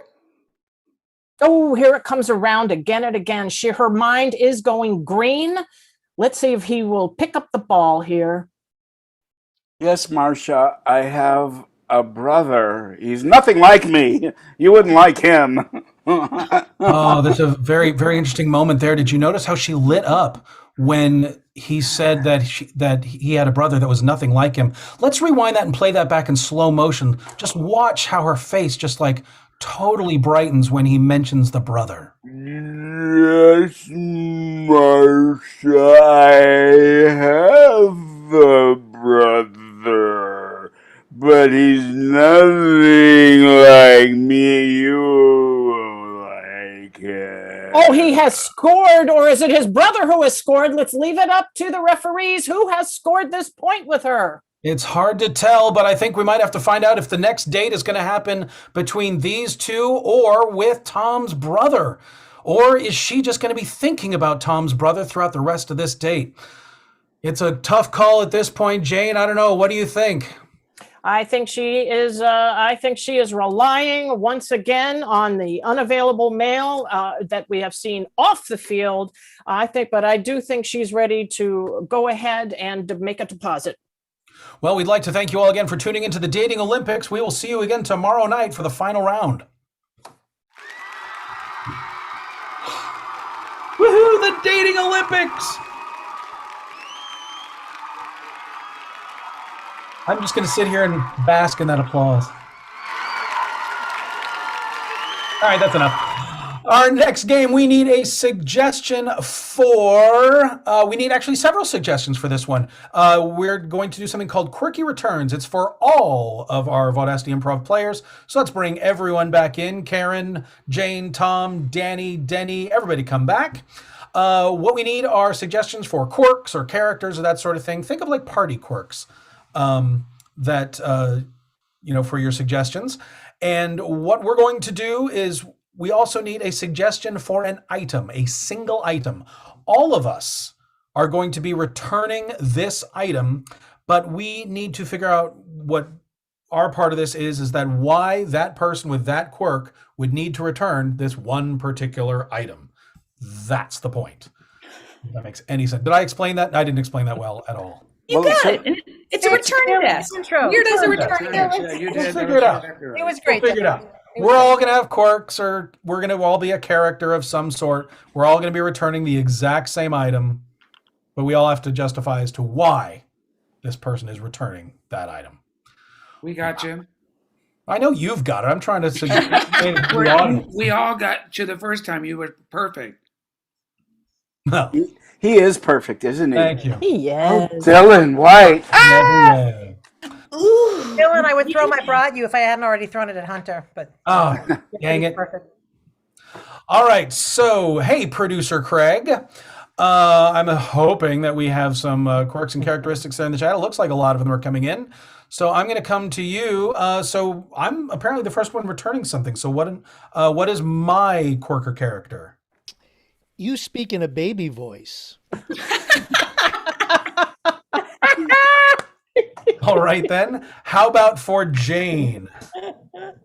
Oh, here it comes around again and again. Her mind is going green. Let's see if he will pick up the ball here. Yes, Marcia, I have a brother. He's nothing like me. You wouldn't like him. Oh, that's a very, very interesting moment there. Did you notice how she lit up when he said that he had a brother that was nothing like him? Let's rewind that and play that back in slow motion. Just watch how her face just like totally brightens when he mentions the brother. Yes, Marcia, I have a brother, but he's nothing like me. You like him. Oh, he has scored, or is it his brother who has scored? Let's leave it up to the referees. Who has scored this point with her? It's hard to tell, but I think we might have to find out if the next date is going to happen between these two or with Tom's brother. Or is she just going to be thinking about Tom's brother throughout the rest of this date? It's a tough call at this point, Jane. I don't know. What do you think? I think she is. I think she is relying once again on the unavailable male that we have seen off the field. But I do think she's ready to go ahead and make a deposit. Well, we'd like to thank you all again for tuning into the Dating Olympics. We will see you again tomorrow night for the final round. Woohoo! The Dating Olympics! I'm just going to sit here and bask in that applause. All right, that's enough. Our next game, we need a suggestion for, we need actually several suggestions for this one. We're going to do something called Quirky Returns. It's for all of our Vaudacity Improv players. So let's bring everyone back in. Karen, Jane, Tom, Danny, Denny, everybody come back. What we need are suggestions for quirks or characters or that sort of thing. Think of like party quirks for your suggestions. And what we're going to do is we also need a suggestion for an item, a single item. All of us are going to be returning this item, but we need to figure out what our part of this is that why that person with that quirk would need to return this one particular item. That's the point. If that makes any sense. Did I explain that? I didn't explain that well at all. You got it. And it's a return desk. Weirdo's a return desk. Yeah, you We'll did. figure it out. It was great. We'll figure it out. We're all going to have quirks, or we're going to all be a character of some sort. We're all going to be returning the exact same item, but we all have to justify as to why this person is returning that item. We got you. I know you've got it. I'm trying to suggest to the audience. We all got you the first time. You were perfect. No, He is perfect, isn't he? thank you. Yes. Dylan White. Yeah. Dylan, I would throw my bra at you if I hadn't already thrown it at Hunter, but Oh, dang it. perfect. All right. So, hey, producer Craig. I'm hoping that we have some quirks and characteristics there in the chat. It looks like a lot of them are coming in. So I'm going to come to you. So I'm apparently the first one returning something. So what is my quirk or character? You speak in a baby voice. All right, then. How about for Jane?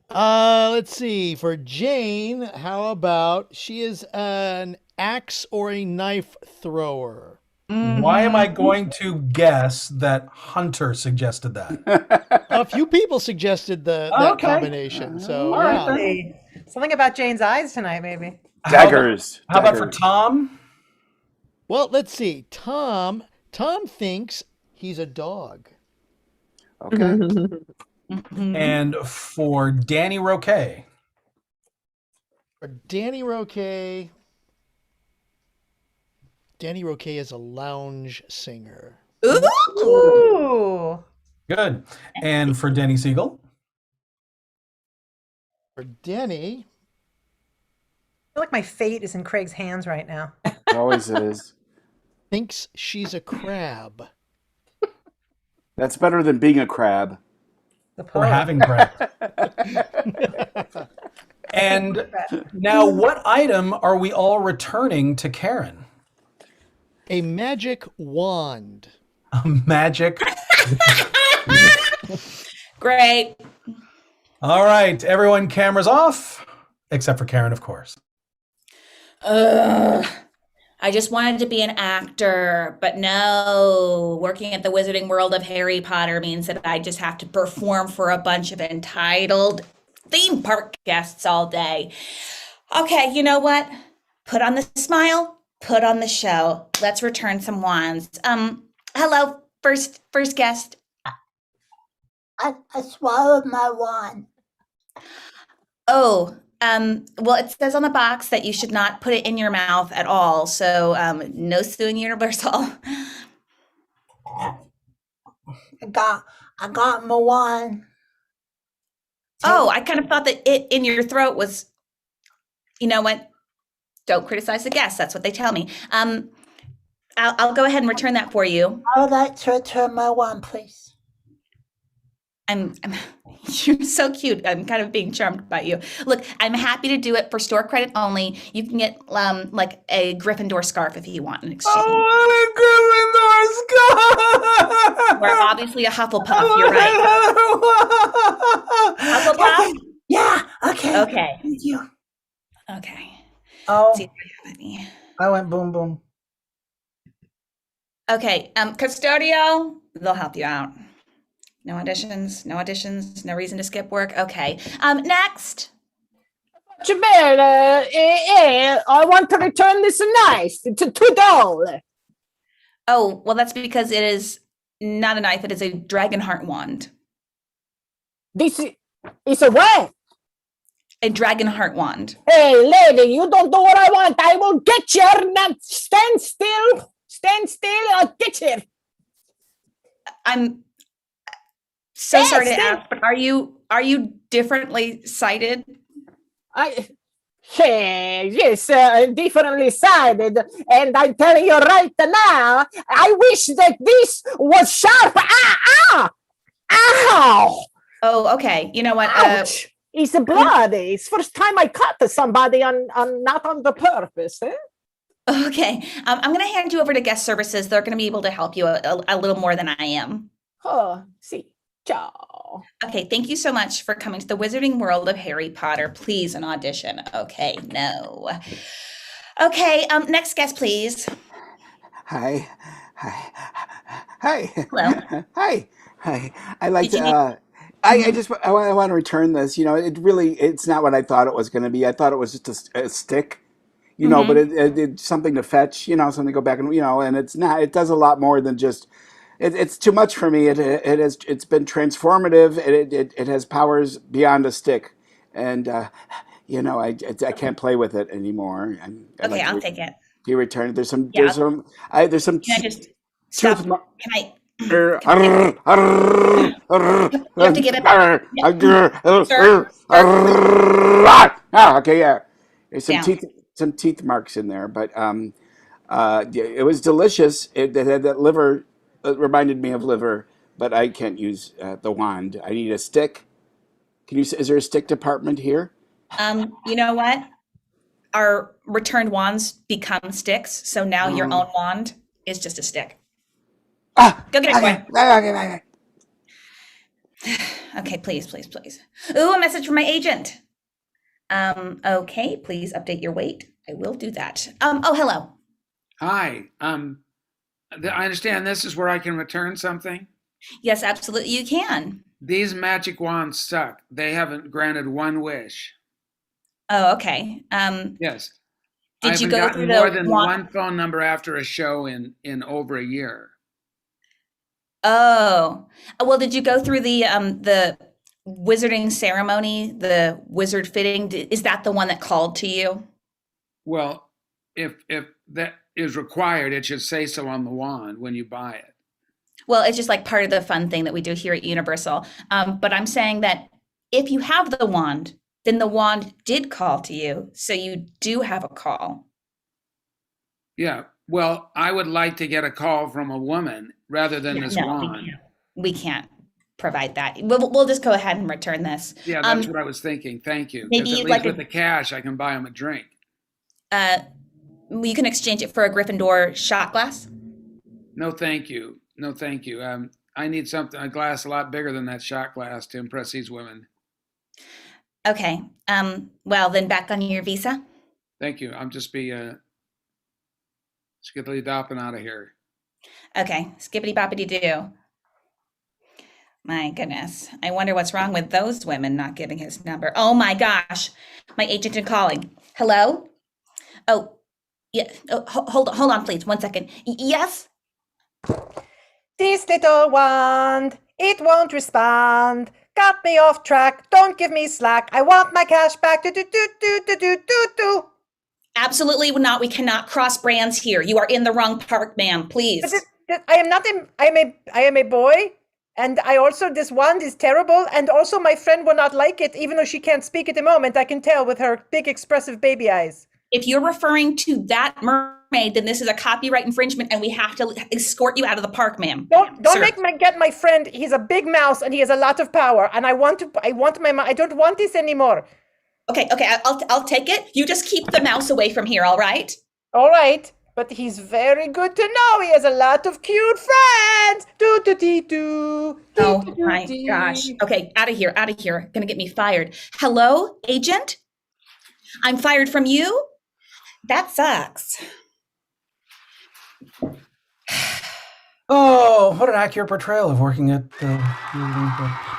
Let's see. For Jane, how about she is an axe or a knife thrower? Why am I going to guess that Hunter suggested that? A few people suggested that Okay. combination. So All right, yeah. then. Hey, something about Jane's eyes tonight, maybe. Daggers. How about for Daggers. Tom? Well, let's see. Tom thinks he's a dog. Okay. And for Danny Roquet? For Danny Roquet is a lounge singer. Ooh. Good. And for Denny Siegel? For Denny, I feel like my fate is in Craig's hands right now. It always is. thinks she's a crab. That's better than being a crab. The Or poet. having crab. And now, what item are we all returning to Karen? A magic wand. A magic. Great. All right, everyone, cameras off, except for Karen, of course. Ugh. I just wanted to be an actor, but no, working at the Wizarding World of Harry Potter means that I just have to perform for a bunch of entitled theme park guests all day. Okay, you know what? Put on the smile, put on the show. Let's return some wands. Hello, first guest. I swallowed my wand. Oh, well, it says on the box that you should not put it in your mouth at all. So, no spoon universal. I got my wand. Oh, I kind of thought that it in your throat was, you know what? Don't criticize the guests. That's what they tell me. I'll go ahead and return that for you. I would like to return my wand, please. You're so cute. I'm kind of being charmed by you. Look, I'm happy to do it for store credit only. You can get like a Gryffindor scarf if you want in exchange. Oh, We're obviously a Hufflepuff. You're right. Hufflepuff? Yeah, okay. Okay. Thank you. Okay. Oh, See if I have any. I went boom, boom. Okay. Custodio, they'll help you out. No auditions, no reason to skip work. Okay. Next. Jabel, I want to return this knife to $2. Oh, well, that's because it is not a knife. It is a Dragonheart wand. This is a what? A Dragonheart wand. Hey, lady, you don't do what I want. I will get you. Now, stand still. Stand still. I'll get you. I'm so Yes, sorry to yes. ask, but are you differently sighted? Yes, differently sided. And I'm telling you right now, I wish that this was sharp. Ow! Oh, okay. You know what? Ouch! It's bloody. It's first time I cut somebody on not on the purpose. Eh? Okay. I'm going to hand you over to guest services. They're going to be able to help you a little more than I am. Oh, see. Ciao. Okay, thank you so much for coming to the Wizarding World of Harry Potter. Please, an audition. Okay, no. Okay, next guest, please. Hi. Hello. Hi. I like Did you to. I want to return this. You know, it's not what I thought it was going to be. I thought it was just a stick. but Mm-hmm. it's something to fetch, something to go back and, and it does a lot more than just, it's too much for me. It's been transformative. It has powers beyond a stick. And, I can't play with it anymore. And I'd Okay, like I'll take it. be returned. Yeah. There's some Can I just tooth. stop? Can I? Can I give, you have to give it back. Sir, Okay, yeah. There's down. some teeth marks in there, but yeah, it was delicious. It had that liver. It reminded me of liver, but I can't use the wand. I need a stick. Is there a stick department here? You know what? Our returned wands become sticks, so now your own wand is just a stick. Go get it, Okay, boy. okay. Okay, please, please, please. Ooh, a message from my agent. Okay, please update your weight. I will do that. Oh, hello. Hi. I understand this is where I can return something. Yes, absolutely, you can. These magic wands suck. They haven't granted one wish. Oh, okay. Yes. Did I you haven't go gotten through more the than wand? one phone number after a show in over a year. Oh, well, did you go through the wizarding ceremony, the wizard fitting? Is that the one that called to you? Well, if that is required, it should say so on the wand when you buy it. Well, it's just like part of the fun thing that we do here at Universal. But I'm saying that if you have the wand, then the wand did call to you, so you do have a call. Yeah. Well, I would like to get a call from a woman rather than this No, wand. we can't provide that. We'll just go ahead and return this. Yeah, that's what I was thinking. Thank you. Maybe Because at you'd least like with the cash, I can buy them a drink. you can exchange it for a Gryffindor shot glass. No, thank you. No, thank you. I need a glass a lot bigger than that shot glass to impress these women. Okay. Well, then back on your visa. Thank you. I'm just skippily dopping out of here. Okay. Skippity boppity doo. My goodness. I wonder what's wrong with those women not giving his number. Oh my gosh. My agent is calling. Hello? Oh, yeah. Oh, hold on, please. 1 second. Yes? This little wand, it won't respond. Got me off track. Don't give me slack. I want my cash back. Do do do do do do do do. Absolutely not. We cannot cross brands here. You are in the wrong park, ma'am. Please. I am not. I am a boy, and I also this wand is terrible. And also, my friend will not like it, even though she can't speak at the moment. I can tell with her big, expressive baby eyes. If you're referring to that mermaid, then this is a copyright infringement, and we have to escort you out of the park, ma'am. Don't Sir. get my friend. He's a big mouse and he has a lot of power. And I don't want this anymore. Okay, I'll take it. You just keep the mouse away from here, all right? All right, but he's very good to know. He has a lot of cute friends. Do do dee do. Oh my gosh. Okay, out of here. Gonna get me fired. Hello, agent? I'm fired from you? That sucks. Oh, what an accurate portrayal of working at the...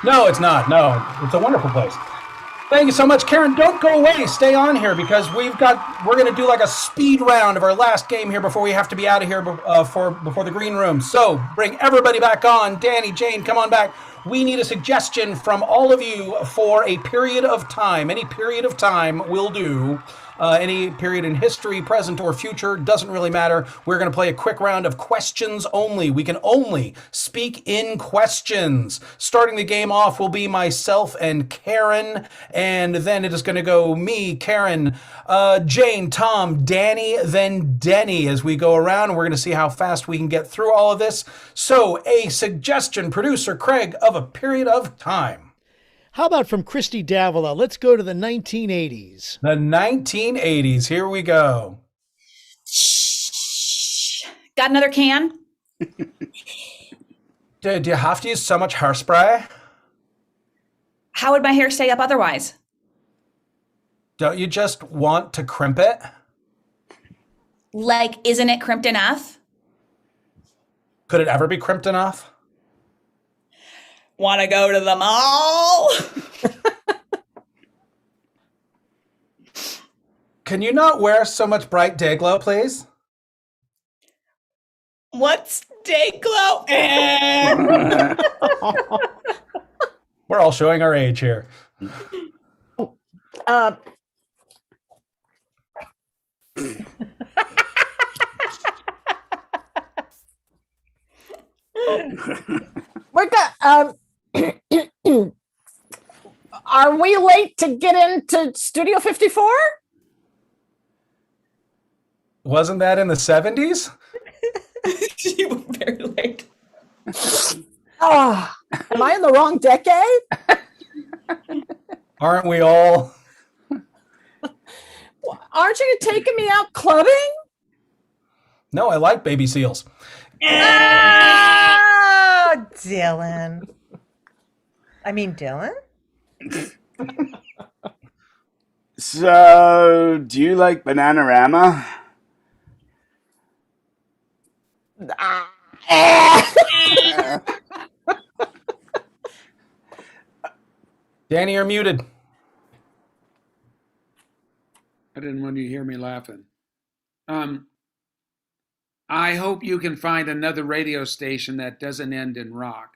No, it's not. No, it's a wonderful place. Thank you so much, Karen. Don't go away. Stay on here because we're going to do like a speed round of our last game here before we have to be out of here before the green room. So bring everybody back on. Danny, Jane, come on back. We need a suggestion from all of you for a period of time. Any period of time will do. Any period in history, present or future, doesn't really matter. We're going to play a quick round of questions only. We can only speak in questions. Starting the game off will be myself and Karen, and then it is going to go me, Karen, Jane, Tom, Danny, then Denny as we go around. We're going to see how fast we can get through all of this. So, a suggestion, producer Craig, of a period of time. How about from Christy Davila? Let's go to the 1980s. The 1980s. Here we go. Got another can? Do you have to use so much hairspray? How would my hair stay up otherwise? Don't you just want to crimp it? Like, isn't it crimped enough? Could it ever be crimped enough? Want to go to the mall? Can you not wear so much bright day glow, please? What's day glow? We're all showing our age here. We're are we late to get into Studio 54? Wasn't that in the 70s? You were very late. Oh, am I in the wrong decade? Aren't we all? Aren't you taking me out clubbing? No, I like baby seals. Oh, Dylan. I mean, Dylan? So, do you like Bananarama? Danny, you're muted. I didn't want you to hear me laughing. I hope you can find another radio station that doesn't end in rock.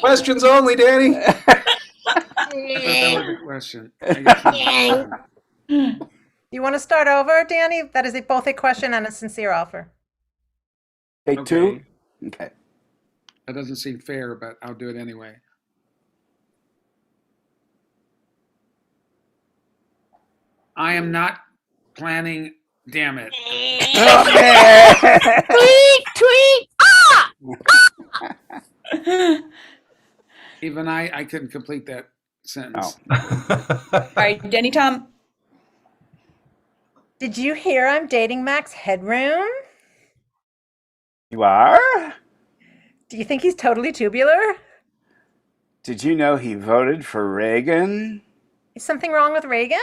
Questions only, Danny. I thought that was a question. I guess that's You want to start over, Danny? That is both a question and a sincere offer. Take two? Okay. That doesn't seem fair, but I'll do it anyway. I am not planning, damn it. Tweet, tweet, Even I couldn't complete that sentence. All right, Denny Tom. Did you hear I'm dating Max Headroom? You are? Do you think he's totally tubular? Did you know he voted for Reagan? Is something wrong with Reagan?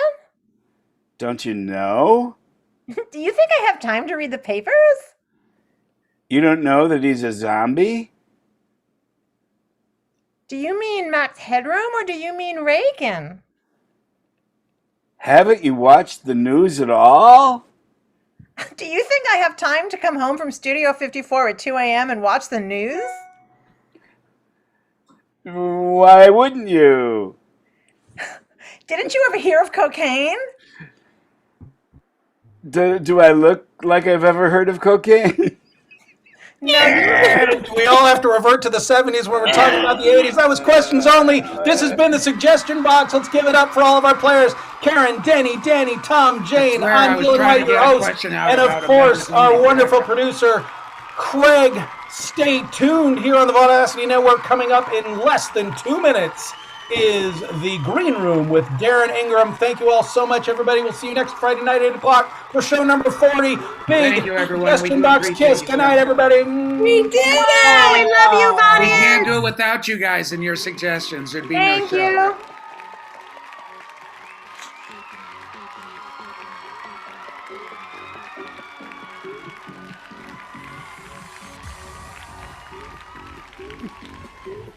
Don't you know? Do you think I have time to read the papers? You don't know that he's a zombie? Do you mean Max Headroom or do you mean Reagan? Haven't you watched the news at all? Do you think I have time to come home from Studio 54 at 2 a.m. and watch the news? Why wouldn't you? Didn't you ever hear of cocaine? Do I look like I've ever heard of cocaine? No. We all have to revert to the 70s when we're talking about the 80s. That was questions only. This has been the suggestion box. Let's give it up for all of our players. Karen, Danny, Tom, Jane. I'm Dylan White, your host. And of course, our wonderful producer, Craig. Stay tuned here on the Vaudacity Network. Coming up in less than 2 minutes is the Green Room with Darren Ingram. Thank you all so much, everybody. We'll see you next Friday night, 8 o'clock for show number 40. Big suggestion box kiss. Good night, everybody. We did it! We love you, buddy! We can't do it without you guys and your suggestions. There'd be no show. Thank you.